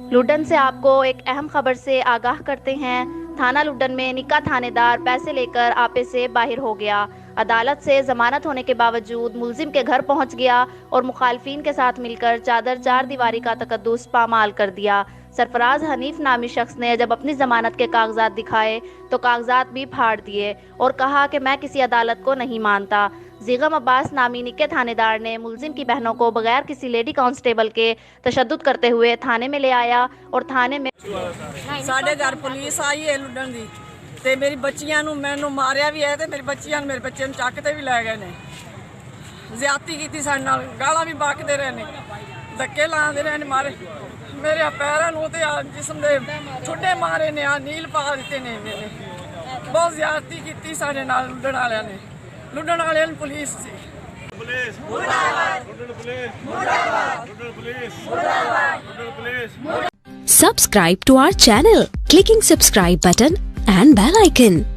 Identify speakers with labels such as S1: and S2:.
S1: लुड्डन से आपको एक अहम खबर से आगाह करते हैं। थाना लुड्डन में निक्का थानेदार पैसे लेकर आपे से बाहर हो गया। अदालत से जमानत होने के बावजूद मुलजिम के घर पहुंच गया और मुखालफिन के साथ मिलकर चादर चार दीवारी का तकद्दुस पामाल कर दिया। सरफराज हनीफ नामी शख्स ने जब अपनी जमानत के कागजात दिखाए तो कागजात भी फाड़ दिए और कहा कि मैं किसी अदालत को नहीं मानता। जिगम अब्बास नामी निक्के थानेदार ने मुलजिम की बहनों को बगैर किसी लेडी कांस्टेबल के तशद्दुद करते हुए थाने में ले आया और थाने में
S2: साढ़े घर पुलिस आई है लुड्डन दी ते मेरी बच्चियां नूं मैनूं मारिया भी है ते मेरी बच्चियां मेरे बच्चे नूं चक ते भी लै गए ने। ज्यादती कीती साडे नाल, गालां भी बकदे रहे ने, धक्के लांदे रहे ने, मारे मेरे पैरां नूं ते जिस्म दे ठुड्डे मारे ने, नील पा दित्ते ने। बहुत ज्यादती कीती साडे नाल लुड्डन वालियां ने। लुड्डन वालियां नूं पुलिस सी पुलिस मुर्दाबाद, लुड्डन पुलिस मुर्दाबाद, लुड्डन पुलिस मुर्दाबाद, Luddan police.
S3: Subscribe to our channel, clicking subscribe button and bell icon.